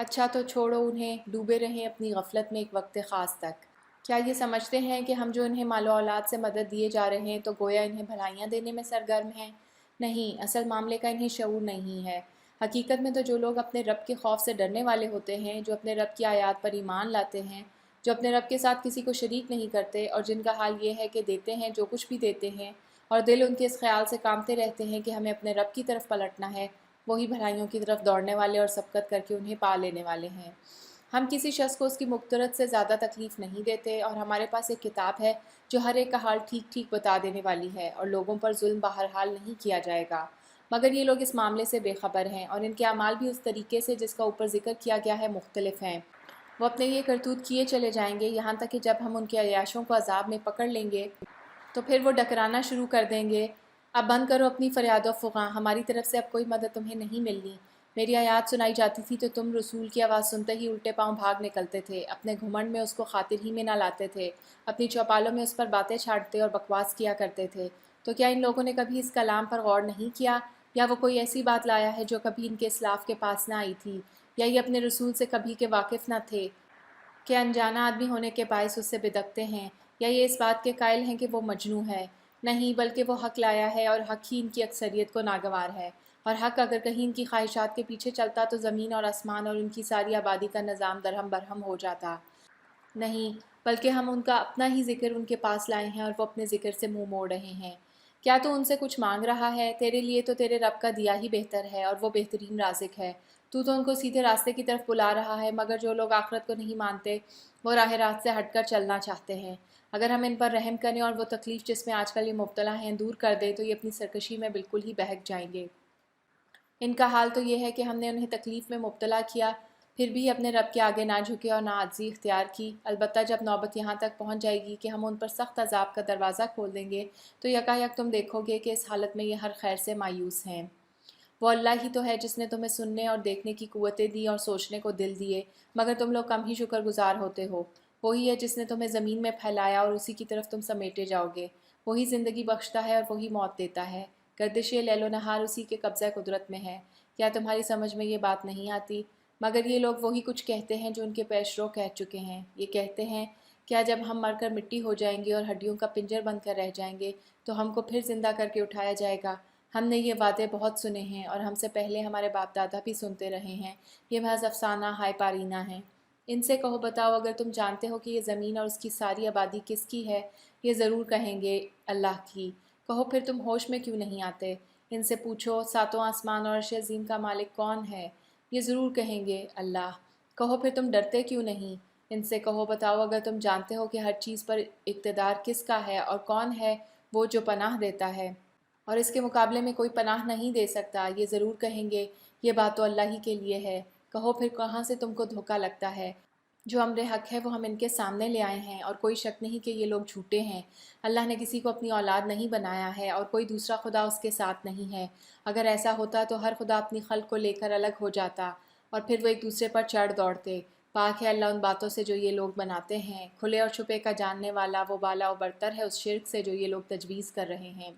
اچھا تو چھوڑو انہیں، ڈوبے رہیں اپنی غفلت میں ایک وقت خاص تک۔ کیا یہ سمجھتے ہیں کہ ہم جو انہیں مال و اولاد سے مدد دیے جا رہے ہیں تو گویا انہیں بھلائیاں دینے میں سرگرم ہیں؟ نہیں، اصل معاملے کا انہیں شعور نہیں ہے۔ حقیقت میں تو جو لوگ اپنے رب کے خوف سے ڈرنے والے ہوتے ہیں، جو اپنے رب کی آیات پر ایمان لاتے ہیں، جو اپنے رب کے ساتھ کسی کو شریک نہیں کرتے، اور جن کا حال یہ ہے کہ دیتے ہیں جو کچھ بھی دیتے ہیں، اور دل ان کے اس خیال سے کامتے رہتے ہیں کہ ہمیں اپنے رب کی طرف پلٹنا ہے، وہی بھلائیوں کی طرف دوڑنے والے اور سبقت کر کے انہیں پا لینے والے ہیں۔ ہم کسی شخص کو اس کی مقدرت سے زیادہ تکلیف نہیں دیتے، اور ہمارے پاس ایک کتاب ہے جو ہر ایک کا حال ٹھیک ٹھیک بتا دینے والی ہے، اور لوگوں پر ظلم بہرحال نہیں کیا جائے گا۔ مگر یہ لوگ اس معاملے سے بے خبر ہیں، اور ان کے اعمال بھی اس طریقے سے جس کا اوپر ذکر کیا گیا ہے مختلف ہیں۔ وہ اپنے یہ کرتوت کیے چلے جائیں گے یہاں تک کہ جب ہم ان کے عیاشوں کو عذاب میں پکڑ لیں گے تو پھر وہ ڈکرانا شروع کر دیں گے، اب بند کرو اپنی فریاد و فغاں، ہماری طرف سے اب کوئی مدد تمہیں نہیں ملنی۔ میری آیات سنائی جاتی تھی تو تم رسول کی آواز سنتے ہی الٹے پاؤں بھاگ نکلتے تھے، اپنے گھمنڈ میں اس کو خاطر ہی میں نہ لاتے تھے، اپنی چوپالوں میں اس پر باتیں چھاڑتے اور بکواس کیا کرتے تھے۔ تو کیا ان لوگوں نے کبھی اس کلام پر غور نہیں کیا، یا وہ کوئی ایسی بات لایا ہے جو کبھی ان کے اسلاف کے پاس نہ آئی تھی، یا یہ اپنے رسول سے کبھی کے واقف نہ تھے کہ انجانا آدمی ہونے کے باعث اس سے بدکتے ہیں، یا یہ اس بات کے قائل ہیں کہ وہ مجنوں ہے؟ نہیں، بلکہ وہ حق لایا ہے، اور حق ہی ان کی اکثریت کو ناگوار ہے، اور حق اگر کہیں ان کی خواہشات کے پیچھے چلتا تو زمین اور آسمان اور ان کی ساری آبادی کا نظام درہم برہم ہو جاتا۔ نہیں، بلکہ ہم ان کا اپنا ہی ذکر ان کے پاس لائے ہیں، اور وہ اپنے ذکر سے منہ موڑ رہے ہیں۔ کیا تو ان سے کچھ مانگ رہا ہے؟ تیرے لیے تو تیرے رب کا دیا ہی بہتر ہے، اور وہ بہترین رازق ہے۔ تو ان کو سیدھے راستے کی طرف بلا رہا ہے، مگر جو لوگ آخرت کو نہیں مانتے وہ راہ راست سے ہٹ کر چلنا چاہتے ہیں۔ اگر ہم ان پر رحم کریں اور وہ تکلیف جس میں آج کل یہ مبتلا ہیں دور کر دیں تو یہ اپنی سرکشی میں بالکل ہی بہک جائیں گے۔ ان کا حال تو یہ ہے کہ ہم نے انہیں تکلیف میں مبتلا کیا، پھر بھی اپنے رب کے آگے نہ جھکے اور نہ عاجزی اختیار کی۔ البتہ جب نوبت یہاں تک پہنچ جائے گی کہ ہم ان پر سخت عذاب کا دروازہ کھول دیں گے تو یکایک تم دیکھو گے کہ اس حالت میں یہ ہر خیر سے مایوس ہیں۔ وہ اللہ ہی تو ہے جس نے تمہیں سننے اور دیکھنے کی قوتیں دی اور سوچنے کو دل دیے، مگر تم لوگ کم ہی شکر گزار ہوتے ہو۔ وہی ہے جس نے تمہیں زمین میں پھیلایا اور اسی کی طرف تم سمیٹے جاؤ گے۔ وہی زندگی بخشتا ہے اور وہی موت دیتا ہے۔ گردش لیل و نہار اسی کے قبضہ قدرت میں ہے۔ کیا تمہاری سمجھ میں یہ بات نہیں آتی؟ مگر یہ لوگ وہی کچھ کہتے ہیں جو ان کے پیشرو کہہ چکے ہیں۔ یہ کہتے ہیں، کیا جب ہم مر کر مٹی ہو جائیں گے اور ہڈیوں کا پنجر بن کر رہ جائیں گے تو ہم کو پھر زندہ کر کے اٹھایا جائے گا؟ ہم نے یہ وعدے بہت سنے ہیں، اور ہم سے پہلے ہمارے باپ دادا بھی سنتے رہے ہیں۔ یہ محض افسانہ ہائے پارینہ ہیں۔ ان سے کہو، بتاؤ اگر تم جانتے ہو کہ یہ زمین اور اس کی ساری آبادی کس کی ہے؟ یہ ضرور کہیں گے اللہ کی۔ کہو پھر تم ہوش میں کیوں نہیں آتے؟ ان سے پوچھو ساتوں آسمان اور عرش عظیم کا مالک کون ہے؟ یہ ضرور کہیں گے اللہ۔ کہو پھر تم ڈرتے کیوں نہیں؟ ان سے کہو بتاؤ اگر تم جانتے ہو کہ ہر چیز پر اقتدار کس کا ہے اور کون ہے وہ جو پناہ دیتا ہے اور اس کے مقابلے میں کوئی پناہ نہیں دے سکتا؟ یہ ضرور کہیں گے یہ بات تو اللہ ہی کے لیے ہے۔ کہو پھر کہاں سے تم کو دھوکہ لگتا ہے؟ جو امر حق ہے وہ ہم ان کے سامنے لے آئے ہیں، اور کوئی شک نہیں کہ یہ لوگ جھوٹے ہیں۔ اللہ نے کسی کو اپنی اولاد نہیں بنایا ہے، اور کوئی دوسرا خدا اس کے ساتھ نہیں ہے۔ اگر ایسا ہوتا تو ہر خدا اپنی خلق کو لے کر الگ ہو جاتا، اور پھر وہ ایک دوسرے پر چڑھ دوڑتے۔ پاک ہے اللہ ان باتوں سے جو یہ لوگ بناتے ہیں۔ کھلے اور چھپے کا جاننے والا وہ بالا و برتر ہے اس شرک سے جو یہ لوگ تجویز کر رہے ہیں۔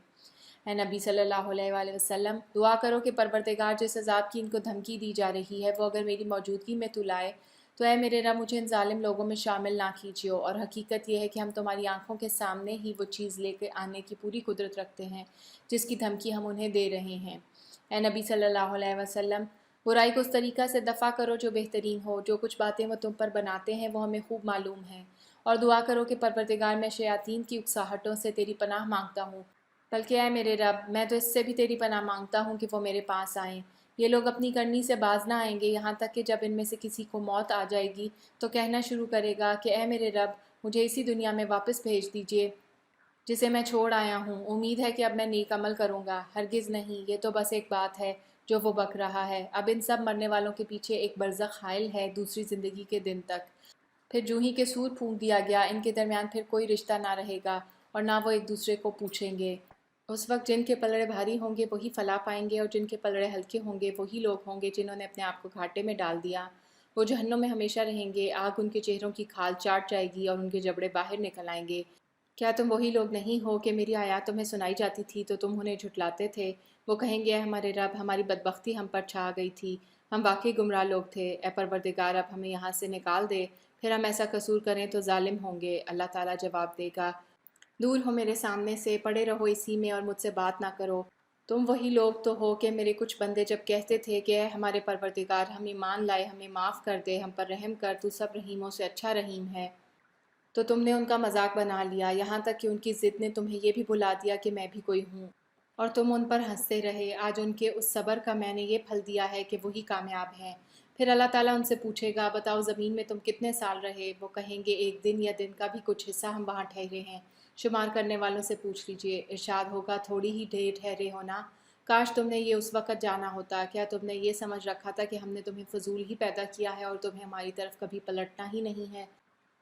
اے نبی صلی اللہ علیہ وآلہ وسلم، دعا کرو کہ پروردگار جس عذاب کی ان کو دھمکی دی جا رہی ہے وہ اگر میری موجودگی میں تو لائے تو اے میرے رب مجھے ان ظالم لوگوں میں شامل نہ کیجیو، اور حقیقت یہ ہے کہ ہم تمہاری آنکھوں کے سامنے ہی وہ چیز لے کے آنے کی پوری قدرت رکھتے ہیں جس کی دھمکی ہم انہیں دے رہے ہیں۔ اے نبی صلی اللہ علیہ وسلم، برائی کو اس طریقہ سے دفع کرو جو بہترین ہو۔ جو کچھ باتیں وہ تم پر بناتے ہیں وہ ہمیں خوب معلوم ہیں، اور دعا کرو کہ پروردگار میں شیاطین کی اکساہٹوں سے تیری پناہ مانگتا ہوں، بلکہ اے میرے رب میں تو اس سے بھی تیری پناہ مانگتا ہوں کہ وہ میرے پاس آئیں۔ یہ لوگ اپنی کرنی سے باز نہ آئیں گے یہاں تک کہ جب ان میں سے کسی کو موت آ جائے گی تو کہنا شروع کرے گا کہ اے میرے رب مجھے اسی دنیا میں واپس بھیج دیجیے جسے میں چھوڑ آیا ہوں، امید ہے کہ اب میں نیک عمل کروں گا۔ ہرگز نہیں، یہ تو بس ایک بات ہے جو وہ بک رہا ہے۔ اب ان سب مرنے والوں کے پیچھے ایک برزخ حائل ہے دوسری زندگی کے دن تک۔ پھر جو ہی کہ سور پھونک دیا گیا ان کے درمیان پھر کوئی رشتہ نہ رہے گا، اور نہ وہ ایک دوسرے کو پوچھیں گے۔ اس وقت جن کے پلڑے بھاری ہوں گے وہی فلاح پائیں گے، اور جن کے پلڑے ہلکے ہوں گے وہی لوگ ہوں گے جنہوں نے اپنے آپ کو گھاٹے میں ڈال دیا۔ وہ جہنم میں ہمیشہ رہیں گے، آگ ان کے چہروں کی کھال چاٹ جائے گی اور ان کے جبڑے باہر نکل آئیں گے۔ کیا تم وہی لوگ نہیں ہو کہ میری آیات تمہیں سنائی جاتی تھی تو تم انہیں جھٹلاتے تھے؟ وہ کہیں گے اے ہمارے رب ہماری بدبختی ہم پر چھا گئی تھی، ہم واقعی گمراہ لوگ تھے۔ اے پروردگار، اب ہمیں یہاں سے نکال دے، پھر ہم ایسا قصور کریں تو ظالم ہوں گے۔ اللہ تعالیٰ جواب دے گا، دور ہو میرے سامنے سے، پڑے رہو اسی میں اور مجھ سے بات نہ کرو۔ تم وہی لوگ تو ہو کہ میرے کچھ بندے جب کہتے تھے کہ اے ہمارے پروردگار، ہم ایمان لائے، ہمیں معاف کر دے، ہم پر رحم کر، تو سب رحیموں سے اچھا رحیم ہے، تو تم نے ان کا مذاق بنا لیا، یہاں تک کہ ان کی ضد نے تمہیں یہ بھی بھلا دیا کہ میں بھی کوئی ہوں، اور تم ان پر ہنستے رہے۔ آج ان کے اس صبر کا میں نے یہ پھل دیا ہے کہ وہی کامیاب ہیں۔ پھر اللہ تعالیٰ ان سے پوچھے گا، بتاؤ زمین میں تم کتنے سال رہے؟ وہ کہیں گے، ایک دن یا دن کا بھی کچھ حصہ ہم وہاں ٹھہرے ہیں۔ شمار کرنے والوں سے پوچھ لیجئے۔ ارشاد ہوگا، تھوڑی ہی دیر ٹھہرے ہونا، کاش تم نے یہ اس وقت جانا ہوتا۔ کیا تم نے یہ سمجھ رکھا تھا کہ ہم نے تمہیں فضول ہی پیدا کیا ہے اور تمہیں ہماری طرف کبھی پلٹنا ہی نہیں ہے؟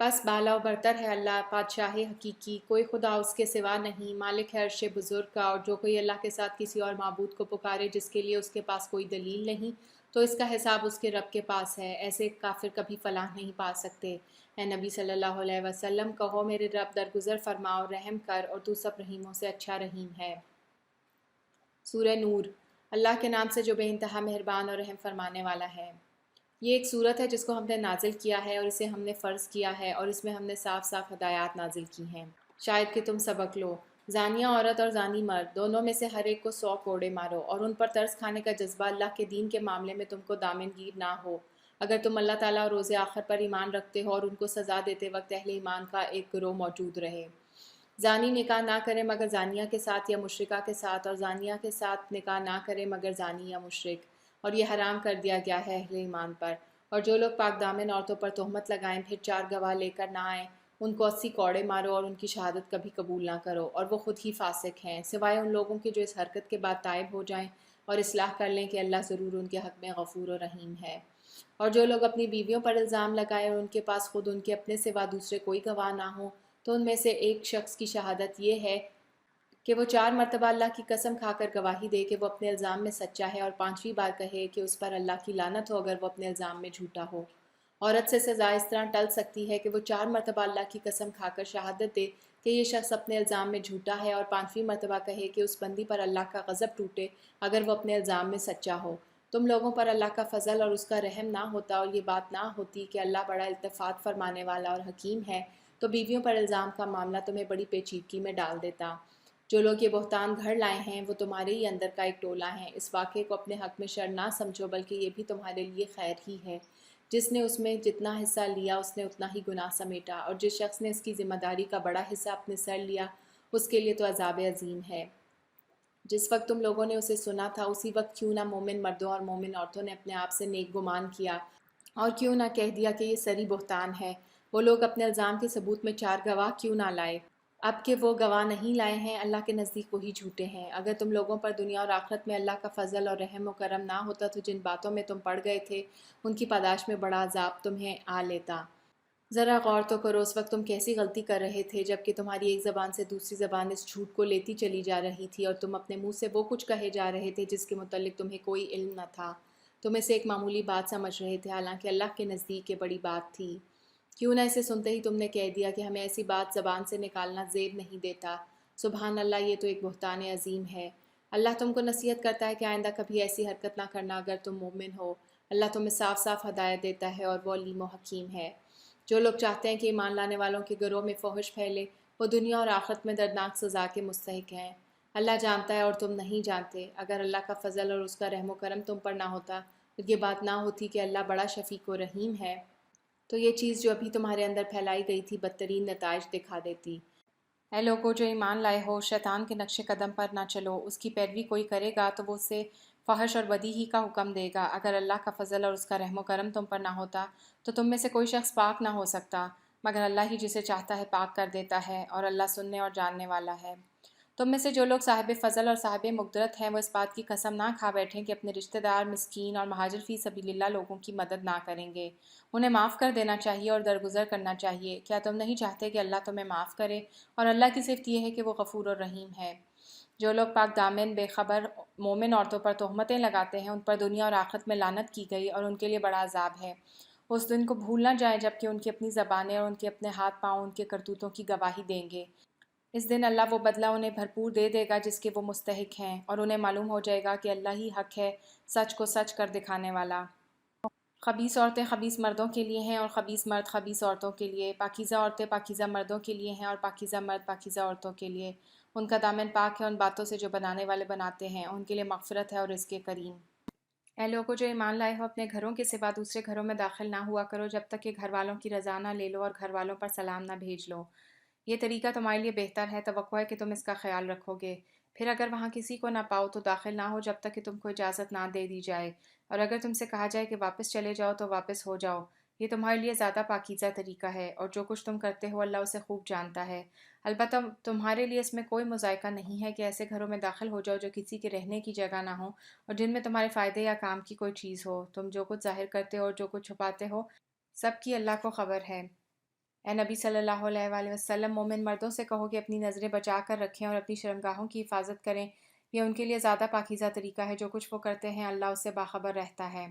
بس بالا و برتر ہے اللہ، بادشاہ حقیقی، کوئی خدا اس کے سوا نہیں، مالک ہے عرش بزرگ کا، اور جو کوئی اللہ کے ساتھ کسی اور معبود کو پکارے جس کے لیے اس کے پاس کوئی دلیل نہیں، تو اس کا حساب اس کے رب کے پاس ہے۔ ایسے کافر کبھی فلاح نہیں پا سکتے۔ اے نبی صلی اللہ علیہ وسلم، کہو میرے رب درگزر فرما اور رحم کر، اور تو سب رحیموں سے اچھا رحیم ہے۔ سورہ نور۔ اللہ کے نام سے جو بے انتہا مہربان اور رحم فرمانے والا ہے۔ یہ ایک صورت ہے جس کو ہم نے نازل کیا ہے اور اسے ہم نے فرض کیا ہے، اور اس میں ہم نے صاف صاف ہدایات نازل کی ہیں، شاید کہ تم سبق لو۔ زانیہ عورت اور زانی مرد، دونوں میں سے ہر ایک کو 100 کوڑے مارو، اور ان پر ترس کھانے کا جذبہ اللہ کے دین کے معاملے میں تم کو دامن گیر نہ ہو، اگر تم اللہ تعالیٰ اور روز آخر پر ایمان رکھتے ہو، اور ان کو سزا دیتے وقت اہل ایمان کا ایک گروہ موجود رہے۔ زانی نکاح نہ کرے مگر زانیہ کے ساتھ یا مشرکہ کے ساتھ، اور زانیہ کے ساتھ نکاح نہ کرے مگر زانی یا مشرک، اور یہ حرام کر دیا گیا ہے اہل ایمان پر۔ اور جو لوگ پاک دامن عورتوں پر تہمت لگائیں پھر 4 گواہ لے کر نہ آئیں، ان کو 80 کوڑے مارو اور ان کی شہادت کبھی قبول نہ کرو، اور وہ خود ہی فاسق ہیں، سوائے ان لوگوں کے جو اس حرکت کے بعد تائب ہو جائیں اور اصلاح کر لیں کہ اللہ ضرور ان کے حق میں غفور و رحیم ہے۔ اور جو لوگ اپنی بیویوں پر الزام لگائیں اور ان کے پاس خود ان کے اپنے سوا دوسرے کوئی گواہ نہ ہوں، تو ان میں سے ایک شخص کی شہادت یہ ہے کہ وہ 4 مرتبہ اللہ کی قسم کھا کر گواہی دے کہ وہ اپنے الزام میں سچا ہے، اور 5ویں بار کہے کہ اس پر اللہ کی لعنت ہو اگر وہ اپنے الزام میں جھوٹا ہو۔ عورت سے سزا اس طرح ٹل سکتی ہے کہ وہ 4 مرتبہ اللہ کی قسم کھا کر شہادت دے کہ یہ شخص اپنے الزام میں جھوٹا ہے، اور 5ویں مرتبہ کہے کہ اس بندی پر اللہ کا غضب ٹوٹے اگر وہ اپنے الزام میں سچا ہو۔ تم لوگوں پر اللہ کا فضل اور اس کا رحم نہ ہوتا، اور یہ بات نہ ہوتی کہ اللہ بڑا التفات فرمانے والا اور حکیم ہے، تو بیویوں پر الزام کا معاملہ تمہیں بڑی پیچیدگی میں ڈال دیتا۔ جو لوگ یہ بہتان گھڑ لائے ہیں وہ تمہارے ہی اندر کا ایک ٹولہ ہیں۔ اس واقعے کو اپنے حق میں شر نہ سمجھو، بلکہ یہ بھی تمہارے لیے خیر ہی ہے۔ جس نے اس میں جتنا حصہ لیا اس نے اتنا ہی گناہ سمیٹا، اور جس شخص نے اس کی ذمہ داری کا بڑا حصہ اپنے سر لیا اس کے لیے تو عذاب عظیم ہے۔ جس وقت تم لوگوں نے اسے سنا تھا اسی وقت کیوں نہ مومن مردوں اور مومن عورتوں نے اپنے آپ سے نیک گمان کیا، اور کیوں نہ کہہ دیا کہ یہ سری بہتان ہے۔ وہ لوگ اپنے الزام کے ثبوت میں 4 گواہ کیوں نہ لائے؟ اب کہ وہ گواہ نہیں لائے ہیں، اللہ کے نزدیک وہی جھوٹے ہیں۔ اگر تم لوگوں پر دنیا اور آخرت میں اللہ کا فضل اور رحم و کرم نہ ہوتا تو جن باتوں میں تم پڑ گئے تھے ان کی پاداش میں بڑا عذاب تمہیں آ لیتا۔ ذرا غور تو کرو، اس وقت تم کیسی غلطی کر رہے تھے جب کہ تمہاری ایک زبان سے دوسری زبان اس جھوٹ کو لیتی چلی جا رہی تھی، اور تم اپنے منہ سے وہ کچھ کہے جا رہے تھے جس کے متعلق تمہیں کوئی علم نہ تھا۔ تم اسے ایک معمولی بات سمجھ رہے تھے، حالانکہ اللہ کے نزدیک یہ بڑی بات تھی۔ کیوں نہ اسے سنتے ہی تم نے کہہ دیا کہ ہمیں ایسی بات زبان سے نکالنا زیب نہیں دیتا۔ سبحان اللہ، یہ تو ایک بہتان عظیم ہے۔ اللہ تم کو نصیحت کرتا ہے کہ آئندہ کبھی ایسی حرکت نہ کرنا اگر تم مومن ہو۔ اللہ تمہیں صاف صاف ہدایت دیتا ہے اور وہ علیم و حکیم ہے۔ جو لوگ چاہتے ہیں کہ ایمان لانے والوں کے گروہ میں فحش پھیلے وہ دنیا اور آخرت میں دردناک سزا کے مستحق ہیں۔ اللہ جانتا ہے اور تم نہیں جانتے۔ اگر اللہ کا فضل اور اس کا رحم و کرم تم پر نہ ہوتا، تو یہ بات نہ ہوتی کہ اللہ بڑا شفیق و رحیم ہے، تو یہ چیز جو ابھی تمہارے اندر پھیلائی گئی تھی بدترین نتائج دکھا دیتی۔ اے لوگو جو ایمان لائے ہو، شیطان کے نقش قدم پر نہ چلو، اس کی پیروی کوئی کرے گا تو وہ اسے فحش اور بدی ہی کا حکم دے گا۔ اگر اللہ کا فضل اور اس کا رحم و کرم تم پر نہ ہوتا تو تم میں سے کوئی شخص پاک نہ ہو سکتا، مگر اللہ ہی جسے چاہتا ہے پاک کر دیتا ہے، اور اللہ سننے اور جاننے والا ہے۔ تم میں سے جو لوگ صاحب فضل اور صاحب مقدرت ہیں وہ اس بات کی قسم نہ کھا بیٹھیں کہ اپنے رشتہ دار، مسکین اور مہاجر فی سبیل اللہ لوگوں کی مدد نہ کریں گے۔ انہیں معاف کر دینا چاہیے اور درگزر کرنا چاہیے۔ کیا تم نہیں چاہتے کہ اللہ تمہیں معاف کرے؟ اور اللہ کی صفت یہ ہے کہ وہ غفور اور رحیم ہے۔ جو لوگ پاک دامن بے خبر مومن عورتوں پر تہمتیں لگاتے ہیں ان پر دنیا اور آخرت میں لعنت کی گئی، اور ان کے لیے بڑا عذاب ہے۔ اس دن کو بھول نہ جائیں جب کہ ان کی اپنی زبانیں اور ان کے اپنے ہاتھ پاؤں ان کے کرتوتوں کی گواہی دیں گے۔ اس دن اللہ وہ بدلہ انہیں بھرپور دے دے گا جس کے وہ مستحق ہیں، اور انہیں معلوم ہو جائے گا کہ اللہ ہی حق ہے، سچ کو سچ کر دکھانے والا۔ خبیث عورتیں خبیث مردوں کے لیے ہیں اور خبیث مرد خبیث عورتوں کے لیے، پاکیزہ عورتیں پاکیزہ مردوں کے لیے ہیں اور پاکیزہ مرد پاکیزہ عورتوں کے لیے۔ ان کا دامن پاک ہے ان باتوں سے جو بنانے والے بناتے ہیں، ان کے لیے مغفرت ہے اور رزق کریم۔ اے لوگو جو ایمان لائے ہو، اپنے گھروں کے سوا دوسرے گھروں میں داخل نہ ہوا کرو جب تک کہ گھر والوں کی رضا نہ لے لو اور گھر والوں پر سلام نہ بھیج لو۔ یہ طریقہ تمہارے لیے بہتر ہے، توقع ہے کہ تم اس کا خیال رکھو گے۔ پھر اگر وہاں کسی کو نہ پاؤ تو داخل نہ ہو جب تک کہ تم کو اجازت نہ دے دی جائے، اور اگر تم سے کہا جائے کہ واپس چلے جاؤ تو واپس ہو جاؤ۔ یہ تمہارے لیے زیادہ پاکیزہ طریقہ ہے، اور جو کچھ تم کرتے ہو اللہ اسے خوب جانتا ہے۔ البتہ تمہارے لیے اس میں کوئی مذائقہ نہیں ہے کہ ایسے گھروں میں داخل ہو جاؤ جو کسی کے رہنے کی جگہ نہ ہو اور جن میں تمہارے فائدے یا کام کی کوئی چیز ہو۔ تم جو کچھ ظاہر کرتے ہو اور جو کچھ چھپاتے ہو، سب کی اللہ کو خبر ہے۔ اے نبی صلی اللہ علیہ وآلہ وسلم، مومن مردوں سے کہو کہ اپنی نظریں بچا کر رکھیں اور اپنی شرمگاہوں کی حفاظت کریں، یہ ان کے لیے زیادہ پاکیزہ طریقہ ہے۔ جو کچھ وہ کرتے ہیں اللہ اس سے باخبر رہتا ہے۔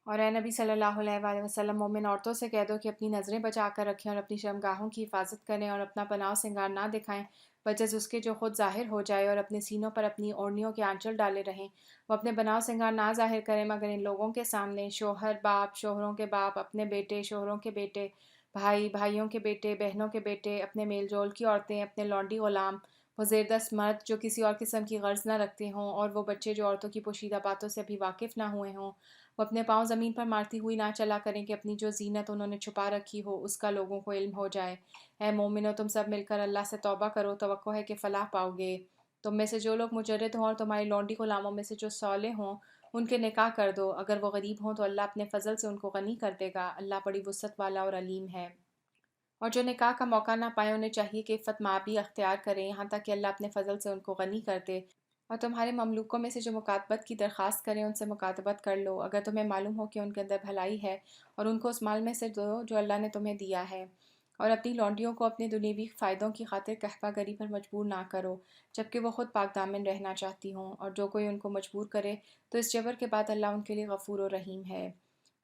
اور اے نبی صلی اللہ علیہ وآلہ وسلم، مومن عورتوں سے کہہ دو کہ اپنی نظریں بچا کر رکھیں اور اپنی شرمگاہوں کی حفاظت کریں اور اپنا پناہ و سنگار نہ دکھائیں بجز اس کے جو خود ظاہر ہو جائے، اور اپنے سینوں پر اپنی اوڑھنیوں کے آنچل ڈالے رہیں۔ وہ اپنے پناہ و سنگار نہ ظاہر کریں مگر ان لوگوں کے سامنے: شوہر، باپ، شوہروں کے باپ، اپنے بیٹے، شوہروں کے بیٹے، بھائی، بھائیوں کے بیٹے، بہنوں کے بیٹے، اپنے میل جول کی عورتیں، اپنے لونڈی غلام، وہ زیر دست مرد جو کسی اور قسم کی غرض نہ رکھتے ہوں، اور وہ بچے جو عورتوں کی پوشیدہ باتوں سے ابھی واقف نہ ہوئے ہوں۔ وہ اپنے پاؤں زمین پر مارتی ہوئی نہ چلا کریں کہ اپنی جو زینت انہوں نے چھپا رکھی ہو اس کا لوگوں کو علم ہو جائے۔ اے مومنو، تم سب مل کر اللہ سے توبہ کرو، توقع ہے کہ فلاح پاؤ گے۔ تم میں سے جو لوگ مجرد ہوں اور تمہاری لونڈی غلاموں میں سے جو صالح ہوں، ان کے نکاح کر دو۔ اگر وہ غریب ہوں تو اللہ اپنے فضل سے ان کو غنی کر دے گا، اللہ بڑی وسعت والا اور علیم ہے۔ اور جو نکاح کا موقع نہ پائے انہیں چاہیے کہ عفت مآبی اختیار کریں یہاں تک کہ اللہ اپنے فضل سے ان کو غنی کر دے۔ اور تمہارے مملوکوں میں سے جو مکاتبت کی درخواست کریں ان سے مکاتبت کر لو اگر تمہیں معلوم ہو کہ ان کے اندر بھلائی ہے، اور ان کو اس مال میں سے دو جو اللہ نے تمہیں دیا ہے۔ اور اپنی لونڈیوں کو اپنے دنیوی فائدوں کی خاطر قحبہ گری پر مجبور نہ کرو جبکہ وہ خود پاک دامن رہنا چاہتی ہوں، اور جو کوئی ان کو مجبور کرے تو اس جبر کے بعد اللہ ان کے لیے غفور و رحیم ہے۔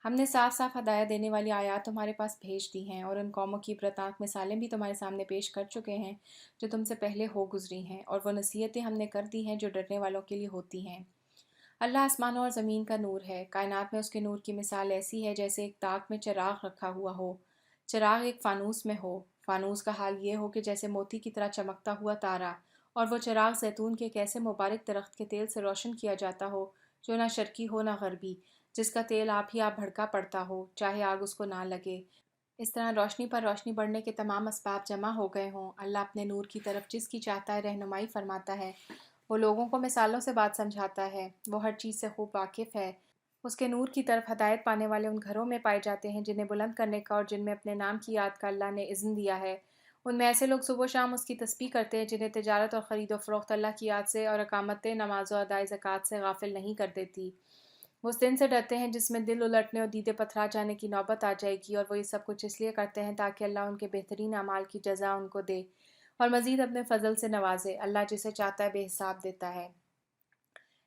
ہم نے صاف صاف ہدایت دینے والی آیات تمہارے پاس بھیج دی ہیں، اور ان قوموں کی عبرتناک مثالیں بھی تمہارے سامنے پیش کر چکے ہیں جو تم سے پہلے ہو گزری ہیں، اور وہ نصیحتیں ہم نے کر دی ہیں جو ڈرنے والوں کے لیے ہوتی ہیں۔ اللہ آسمانوں اور زمین کا نور ہے، کائنات میں اس کے نور کی مثال ایسی ہے جیسے ایک طاق میں چراغ رکھا ہوا ہو، چراغ ایک فانوس میں ہو، فانوس کا حال یہ ہو کہ جیسے موتی کی طرح چمکتا ہوا تارا، اور وہ چراغ زیتون کے ایک ایسے مبارک درخت کے تیل سے روشن کیا جاتا ہو جو نہ شرقی ہو نہ غربی، جس کا تیل آپ ہی آپ بھڑکا پڑتا ہو چاہے آگ اس کو نہ لگے۔ اس طرح روشنی پر روشنی بڑھنے کے تمام اسباب جمع ہو گئے ہوں۔ اللہ اپنے نور کی طرف جس کی چاہتا ہے رہنمائی فرماتا ہے، وہ لوگوں کو مثالوں سے بات سمجھاتا ہے، وہ ہر چیز سے خوب واقف ہے۔ اس کے نور کی طرف ہدایت پانے والے ان گھروں میں پائے جاتے ہیں جنہیں بلند کرنے کا اور جن میں اپنے نام کی یاد کا اللہ نے اذن دیا ہے۔ ان میں ایسے لوگ صبح و شام اس کی تسبیح کرتے ہیں جنہیں تجارت اور خرید و فروخت اللہ کی یاد سے اور اقامت نماز و ادائے زکوٰۃ سے غافل نہیں کر دیتی۔ وہ اس دن سے ڈرتے ہیں جس میں دل الٹنے اور دیدے پتھرا جانے کی نوبت آ جائے گی، اور وہ یہ سب کچھ اس لیے کرتے ہیں تاکہ اللہ ان کے بہترین اعمال کی جزا ان کو دے اور مزید اپنے فضل سے نوازے۔ اللہ جسے چاہتا ہے بے حساب دیتا ہے۔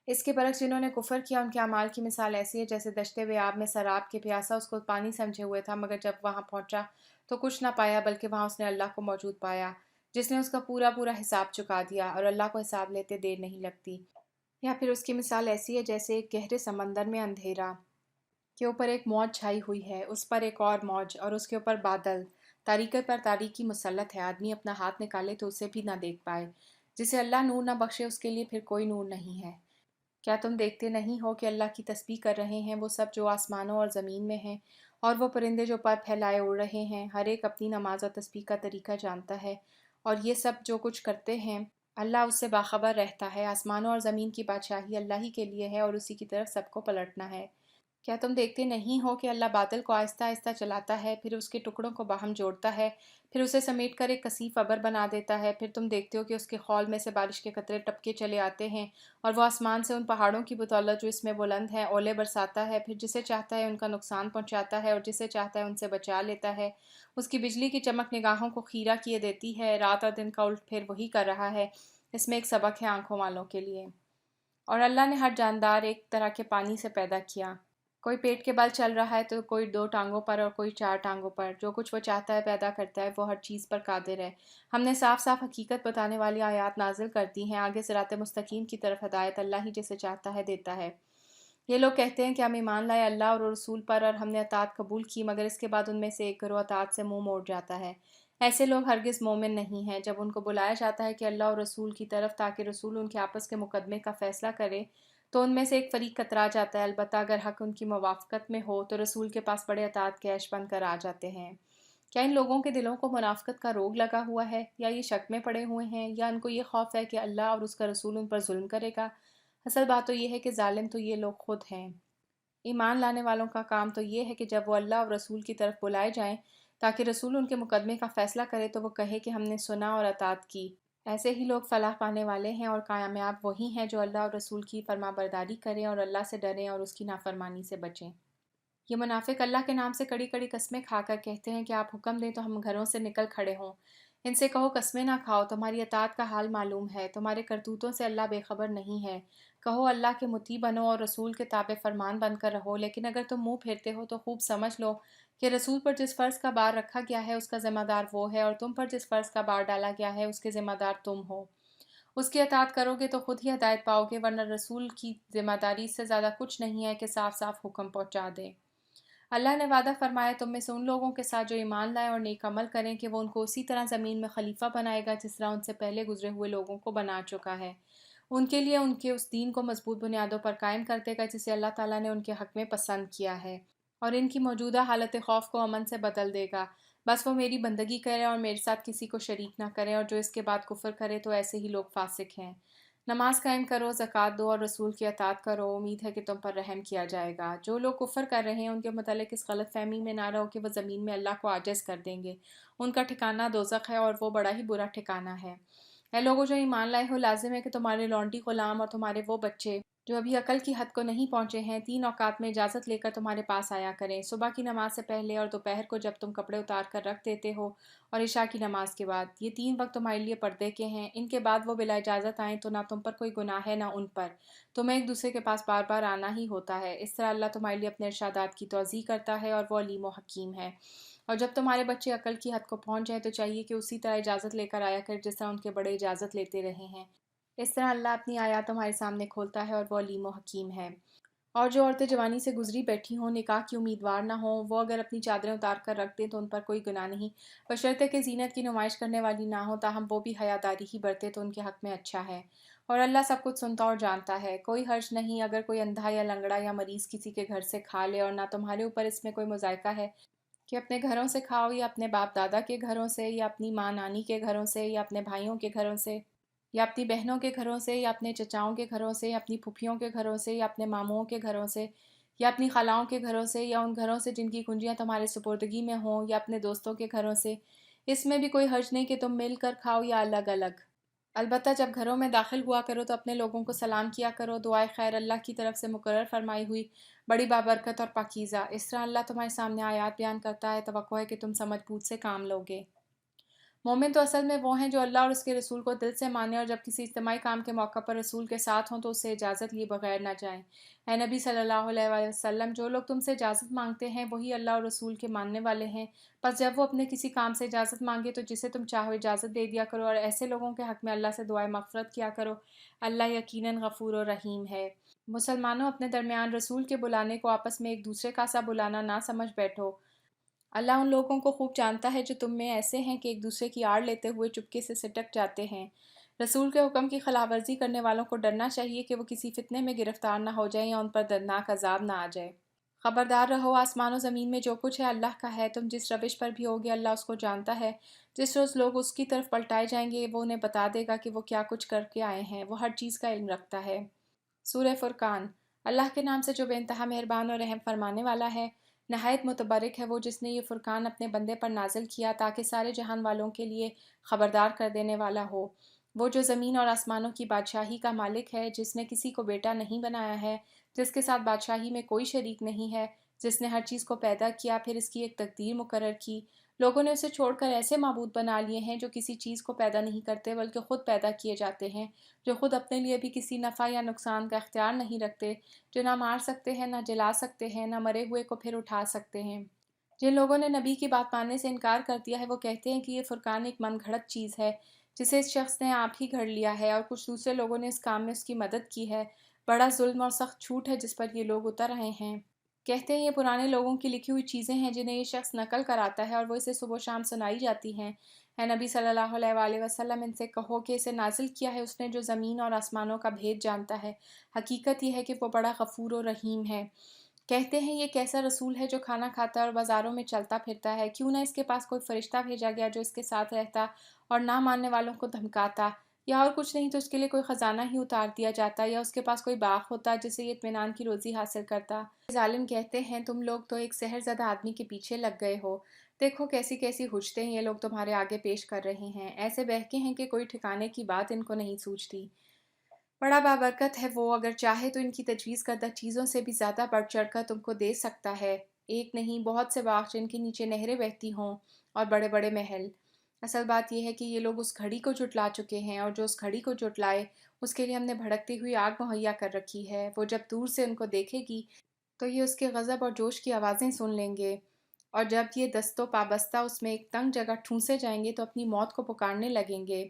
اس کے برعکس جنہوں نے کفر کیا ان کے اعمال کی مثال ایسی ہے جیسے دشتے ہوئے آب میں سراب کے پیاسا اس کو پانی سمجھے ہوئے تھا، مگر جب وہاں پہنچا تو کچھ نہ پایا بلکہ وہاں اس نے اللہ کو موجود پایا جس نے اس کا پورا پورا حساب چکا دیا، اور اللہ کو حساب لیتے دیر نہیں لگتی۔ یا پھر اس کی مثال ایسی ہے جیسے ایک گہرے سمندر میں اندھیرا کے اوپر ایک موج چھائی ہوئی ہے، اس پر ایک اور موج اور اس کے اوپر بادل، تاریکی پر تاریکی مسلط ہے، آدمی اپنا ہاتھ نکالے تو اسے بھی نہ دیکھ پائے۔ جسے اللہ نور نہ بخشے اس کے لیے پھر کوئی نور نہیں ہے۔ کیا تم دیکھتے نہیں ہو کہ اللہ کی تسبیح کر رہے ہیں وہ سب جو آسمانوں اور زمین میں ہیں، اور وہ پرندے جو پر پھیلائے اڑ رہے ہیں، ہر ایک اپنی نماز اور تسبیح کا طریقہ جانتا ہے، اور یہ سب جو کچھ کرتے ہیں اللہ اس سے باخبر رہتا ہے۔ آسمانوں اور زمین کی بادشاہی اللہ ہی کے لیے ہے اور اسی کی طرف سب کو پلٹنا ہے۔ کیا تم دیکھتے نہیں ہو کہ اللہ بادل کو آہستہ آہستہ چلاتا ہے، پھر اس کے ٹکڑوں کو باہم جوڑتا ہے، پھر اسے سمیٹ کر ایک کثیف ابر بنا دیتا ہے، پھر تم دیکھتے ہو کہ اس کے خول میں سے بارش کے قطرے ٹپکے چلے آتے ہیں، اور وہ آسمان سے ان پہاڑوں کی بدولت جو اس میں بلند ہیں اولے برساتا ہے، پھر جسے چاہتا ہے ان کا نقصان پہنچاتا ہے اور جسے چاہتا ہے ان سے بچا لیتا ہے۔ اس کی بجلی کی چمک نگاہوں کو خیرہ کیے دیتی ہے، رات اور دن کا الٹ پھیر وہی کر رہا ہے۔ اس میں ایک سبق ہے آنکھوں والوں کے لیے۔ اور اللہ نے ہر جاندار ایک طرح کے پانی سے پیدا کیا، کوئی پیٹ کے بل چل رہا ہے تو کوئی 2 ٹانگوں پر اور کوئی 4 ٹانگوں پر، جو کچھ وہ چاہتا ہے پیدا کرتا ہے، وہ ہر چیز پر قادر ہے۔ ہم نے صاف صاف حقیقت بتانے والی آیات نازل کرتی ہیں، آگے صراط مستقیم کی طرف ہدایت اللہ ہی جسے چاہتا ہے دیتا ہے۔ یہ لوگ کہتے ہیں کہ ہم ایمان لائے اللہ اور رسول پر اور ہم نے اطاعت قبول کی، مگر اس کے بعد ان میں سے ایک گروہ اطاعت سے منہ موڑ جاتا ہے۔ ایسے لوگ ہرگز مومن نہیں ہیں۔ جب ان کو بلایا جاتا ہے کہ اللہ اور رسول کی طرف تاکہ رسول ان کے آپس کے مقدمے کا فیصلہ کرے تو ان میں سے ایک فریق کترا جاتا ہے، البتہ اگر حق ان کی موافقت میں ہو تو رسول کے پاس بڑے اطاعت کے عیش بن کر آ جاتے ہیں۔ کیا ان لوگوں کے دلوں کو منافقت کا روگ لگا ہوا ہے، یا یہ شک میں پڑے ہوئے ہیں، یا ان کو یہ خوف ہے کہ اللہ اور اس کا رسول ان پر ظلم کرے گا؟ اصل بات تو یہ ہے کہ ظالم تو یہ لوگ خود ہیں۔ ایمان لانے والوں کا کام تو یہ ہے کہ جب وہ اللہ اور رسول کی طرف بلائے جائیں تاکہ رسول ان کے مقدمے کا فیصلہ کرے تو وہ کہے کہ ہم نے سنا اور اطاعت کی۔ ایسے ہی لوگ فلاح پانے والے ہیں اور کامیاب وہی ہیں جو اللہ اور رسول کی فرما برداری کریں اور اللہ سے ڈریں اور اس کی نافرمانی سے بچیں۔ یہ منافق اللہ کے نام سے کڑی کڑی قسمیں کھا کر کہتے ہیں کہ آپ حکم دیں تو ہم گھروں سے نکل کھڑے ہوں۔ ان سے کہو قسمیں نہ کھاؤ، تمہاری اطاعت کا حال معلوم ہے، تمہارے کرتوتوں سے اللہ بے خبر نہیں ہے۔ کہو اللہ کے مطیع بنو اور رسول کے تابع فرمان بن کر رہو، لیکن اگر تم منہ پھیرتے ہو تو خوب سمجھ لو کہ رسول پر جس فرض کا بار رکھا گیا ہے اس کا ذمہ دار وہ ہے، اور تم پر جس فرض کا بار ڈالا گیا ہے اس کے ذمہ دار تم ہو۔ اس کی اطاعت کرو گے تو خود ہی ہدایت پاؤ گے، ورنہ رسول کی ذمہ داری اس سے زیادہ کچھ نہیں ہے کہ صاف صاف حکم پہنچا دے۔ اللہ نے وعدہ فرمایا تم میں سے ان لوگوں کے ساتھ جو ایمان لائیں اور نیک عمل کریں کہ وہ ان کو اسی طرح زمین میں خلیفہ بنائے گا جس طرح ان سے پہلے گزرے ہوئے لوگوں کو بنا چکا ہے۔ ان کے لیے ان کے اس دین کو مضبوط بنیادوں پر قائم کر دے گا جسے اللہ تعالیٰ نے ان کے حق میں پسند کیا ہے، اور ان کی موجودہ حالت خوف کو امن سے بدل دے گا۔ بس وہ میری بندگی کرے اور میرے ساتھ کسی کو شریک نہ کرے، اور جو اس کے بعد کفر کرے تو ایسے ہی لوگ فاسق ہیں۔ نماز قائم کرو، زکوٰۃ دو اور رسول کی اطاعت کرو، امید ہے کہ تم پر رحم کیا جائے گا۔ جو لوگ کفر کر رہے ہیں ان کے متعلق اس غلط فہمی میں نہ رہو کہ وہ زمین میں اللہ کو عاجز کر دیں گے۔ ان کا ٹھکانہ دوزخ ہے اور وہ بڑا ہی برا ٹھکانہ ہے۔ اے لوگوں جو ایمان لائے ہو، لازم ہے کہ تمہارے لونڈی غلام اور تمہارے وہ بچے جو ابھی عقل کی حد کو نہیں پہنچے ہیں 3 اوقات میں اجازت لے کر تمہارے پاس آیا کریں، صبح کی نماز سے پہلے اور دوپہر کو جب تم کپڑے اتار کر رکھ دیتے ہو، اور عشاء کی نماز کے بعد۔ یہ 3 وقت تمہارے لیے پردے کے ہیں۔ ان کے بعد وہ بلا اجازت آئیں تو نہ تم پر کوئی گناہ ہے نہ ان پر، تمہیں ایک دوسرے کے پاس بار بار آنا ہی ہوتا ہے۔ اس طرح اللہ تمہارے لیے اپنے ارشادات کی توضیح کرتا ہے اور وہ علیم و حکیم ہے۔ اور جب تمہارے بچے عقل کی حد کو پہنچ جائیں تو چاہیے کہ اسی طرح اجازت لے کر آیا کر جس طرح ان کے بڑے اجازت لیتے رہے ہیں۔ اس طرح اللہ اپنی آیات تمہارے سامنے کھولتا ہے اور وہ علیم و حکیم ہے۔ اور جو عورتیں جوانی سے گزری بیٹھی ہوں، نکاح کی امیدوار نہ ہوں، وہ اگر اپنی چادریں اتار کر رکھ دیں تو ان پر کوئی گناہ نہیں، بشرطے کہ زینت کی نمائش کرنے والی نہ ہوں، تاہم وہ بھی حیاداری ہی برتے تو ان کے حق میں اچھا ہے۔ اور اللہ سب کچھ سنتا اور جانتا ہے۔ کوئی حرج نہیں اگر کوئی اندھا یا لنگڑا یا مریض کسی کے گھر سے کھا لے، اور نہ تمہارے اوپر اس میں کوئی مضائقہ ہے کہ اپنے گھروں سے کھاؤ، یا اپنے باپ دادا کے گھروں سے، یا اپنی ماں نانی کے گھروں سے، یا اپنے بھائیوں کے گھروں سے، یا اپنی بہنوں کے گھروں سے، یا اپنے چچاؤں کے گھروں سے، یا اپنی پھوپھیوں کے گھروں سے، یا اپنے ماموں کے گھروں سے، یا اپنی خالاؤں کے گھروں سے، یا ان گھروں سے جن کی کنجیاں تمہارے سپردگی میں ہوں، یا اپنے دوستوں کے گھروں سے۔ اس میں بھی کوئی حرج نہیں کہ تم مل کر کھاؤ یا الگ الگ۔ البتہ جب گھروں میں داخل ہوا کرو تو اپنے لوگوں کو سلام کیا کرو، دعائے خیر اللہ کی طرف سے مقرر فرمائی ہوئی بڑی بابرکت اور پاکیزہ۔ اس طرح اللہ تمہارے سامنے آیات بیان کرتا ہے، توقع ہے کہ تم سمجھ بوجھ سے کام لوگے۔ مومن تو اصل میں وہ ہیں جو اللہ اور اس کے رسول کو دل سے مانیں، اور جب کسی اجتماعی کام کے موقع پر رسول کے ساتھ ہوں تو اس سے اجازت لیے بغیر نہ جائیں۔ اے نبی صلی اللہ علیہ وآلہ وسلم، جو لوگ تم سے اجازت مانگتے ہیں وہی اللہ اور رسول کے ماننے والے ہیں، پس جب وہ اپنے کسی کام سے اجازت مانگے تو جسے تم چاہو اجازت دے دیا کرو، اور ایسے لوگوں کے حق میں اللہ سے دعائے مغفرت کیا کرو، اللہ یقیناً غفور و رحیم ہے۔ مسلمانوں، اپنے درمیان رسول کے بلانے کو آپس میں ایک دوسرے کا سا بلانا نہ سمجھ بیٹھو۔ اللہ ان لوگوں کو خوب جانتا ہے جو تم میں ایسے ہیں کہ ایک دوسرے کی آڑ لیتے ہوئے چپکے سے سٹک جاتے ہیں۔ رسول کے حکم کی خلاف ورزی کرنے والوں کو ڈرنا چاہیے کہ وہ کسی فتنے میں گرفتار نہ ہو جائیں یا ان پر دردناک عذاب نہ آ جائے۔ خبردار رہو، آسمان و زمین میں جو کچھ ہے اللہ کا ہے، تم جس روش پر بھی ہوگے اللہ اس کو جانتا ہے۔ جس روز لوگ اس کی طرف پلٹائے جائیں گے وہ انہیں بتا دے گا کہ وہ کیا کچھ کر کے آئے ہیں، وہ ہر چیز کا علم رکھتا ہے۔ سورہ فرقان۔ اللہ کے نام سے جو بے انتہا مہربان اور رحم فرمانے والا ہے۔ نہایت متبرک ہے وہ جس نے یہ فرقان اپنے بندے پر نازل کیا تاکہ سارے جہان والوں کے لیے خبردار کر دینے والا ہو۔ وہ جو زمین اور آسمانوں کی بادشاہی کا مالک ہے، جس نے کسی کو بیٹا نہیں بنایا ہے، جس کے ساتھ بادشاہی میں کوئی شریک نہیں ہے، جس نے ہر چیز کو پیدا کیا پھر اس کی ایک تقدیر مقرر کی۔ لوگوں نے اسے چھوڑ کر ایسے معبود بنا لیے ہیں جو کسی چیز کو پیدا نہیں کرتے بلکہ خود پیدا کیے جاتے ہیں، جو خود اپنے لیے بھی کسی نفع یا نقصان کا اختیار نہیں رکھتے، جو نہ مار سکتے ہیں، نہ جلا سکتے ہیں، نہ مرے ہوئے کو پھر اٹھا سکتے ہیں۔ جن لوگوں نے نبی کی بات ماننے سے انکار کر دیا ہے وہ کہتے ہیں کہ یہ فرقان ایک من گھڑت چیز ہے جسے اس شخص نے آپ ہی گھڑ لیا ہے، اور کچھ دوسرے لوگوں نے اس کام میں اس کی مدد کی ہے۔ بڑا ظلم اور سخت چھوٹ ہے جس پر یہ لوگ اتر رہے ہیں۔ کہتے ہیں یہ پرانے لوگوں کی لکھی ہوئی چیزیں ہیں جنہیں یہ شخص نقل کراتا ہے اور وہ اسے صبح و شام سنائی جاتی ہیں۔ اے نبی صلی اللہ علیہ وآلہ وسلم، ان سے کہو کہ اسے نازل کیا ہے اس نے جو زمین اور آسمانوں کا بھید جانتا ہے۔ حقیقت یہ ہے کہ وہ بڑا غفور و رحیم ہے۔ کہتے ہیں یہ کیسا رسول ہے جو کھانا کھاتا ہے اور بازاروں میں چلتا پھرتا ہے، کیوں نہ اس کے پاس کوئی فرشتہ بھیجا گیا جو اس کے ساتھ رہتا اور نہ ماننے والوں کو دھمکاتا، یا اور کچھ نہیں تو اس کے لیے کوئی خزانہ ہی اتار دیا جاتا، یا اس کے پاس کوئی باغ ہوتا جس سے یہ اطمینان کی روزی حاصل کرتا۔ ظالم کہتے ہیں تم لوگ تو ایک سحر زدہ آدمی کے پیچھے لگ گئے ہو، دیکھو کیسی کیسی حجتیں یہ لوگ تمہارے آگے پیش کر رہے ہیں، ایسے بہکے ہیں کہ کوئی ٹھکانے کی بات ان کو نہیں سوچتی۔ بڑا بابرکت ہے وہ، اگر چاہے تو ان کی تجویز کردہ چیزوں سے بھی زیادہ بڑھ چڑھ کر تم کو دے سکتا ہے، ایک نہیں بہت سے باغ جن کے نیچے نہریں بہتی ہوں اور بڑے بڑے محل۔ اصل بات یہ ہے کہ یہ لوگ اس گھڑی کو جھٹلا چکے ہیں، اور جو اس گھڑی کو جھٹلائے اس کے لیے ہم نے بھڑکتی ہوئی آگ مہیا کر رکھی ہے، وہ جب دور سے ان کو دیکھے گی تو یہ اس کے غضب اور جوش کی آوازیں سن لیں گے، اور جب یہ دست و پابستہ اس میں ایک تنگ جگہ ٹھونسے جائیں گے تو اپنی موت کو پکارنے لگیں گے۔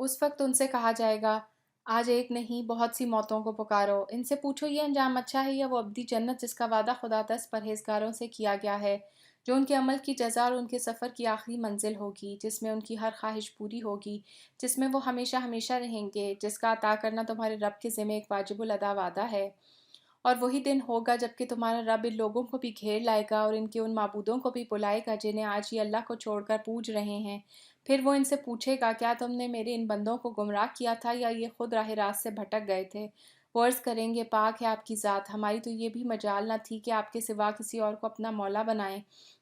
اس وقت ان سے کہا جائے گا آج ایک نہیں بہت سی موتوں کو پکارو، ان سے پوچھو یہ انجام اچھا ہے یا وہ ابدی جنت جس کا وعدہ خدا 10 پرہیزگاروں سے کیا گیا ہے، جو ان کے عمل کی جزا اور ان کے سفر کی آخری منزل ہوگی، جس میں ان کی ہر خواہش پوری ہوگی، جس میں وہ ہمیشہ ہمیشہ رہیں گے، جس کا عطا کرنا تمہارے رب کے ذمہ ایک واجب الادا وعدہ ہے۔ اور وہی دن ہوگا جب کہ تمہارا رب ان لوگوں کو بھی گھیر لائے گا اور ان کے ان معبودوں کو بھی بلائے گا جنہیں آج یہ اللہ کو چھوڑ کر پوج رہے ہیں۔ پھر وہ ان سے پوچھے گا کیا تم نے میرے ان بندوں کو گمراہ کیا تھا یا یہ خود راہ راست سے بھٹک گئے تھے؟ وہ عرض کریں گے پاک ہے آپ کی ذات، ہماری تو یہ بھی مجال نہ تھی کہ آپ کے سوا کسی اور کو اپنا مولا بنائیں،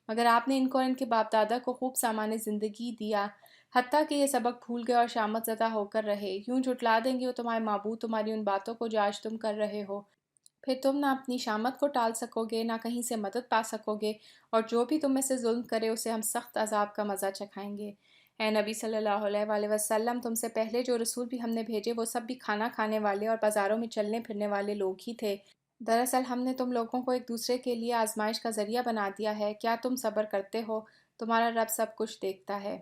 مگر آپ نے ان کو اور ان کے باپ دادا کو خوب سامان زندگی دیا، حتیٰ کہ یہ سبق بھول گئے اور شامت زدہ ہو کر رہے۔ یوں جھٹلا دیں گے وہ تمہارے معبود تمہاری ان باتوں کو جو آج تم کر رہے ہو، پھر تم نہ اپنی شامت کو ٹال سکو گے نہ کہیں سے مدد پا سکو گے، اور جو بھی تم میں سے ظلم کرے اسے ہم سخت عذاب کا مزہ چکھائیں گے۔ اے نبی صلی اللہ علیہ وآلہ وسلم، تم سے پہلے جو رسول بھی ہم نے بھیجے وہ سب بھی کھانا کھانے والے اور بازاروں میں چلنے پھرنے والے لوگ ہی تھے۔ دراصل ہم نے تم لوگوں کو ایک دوسرے کے لیے آزمائش کا ذریعہ بنا دیا ہے، کیا تم صبر کرتے ہو؟ تمہارا رب سب کچھ دیکھتا ہے۔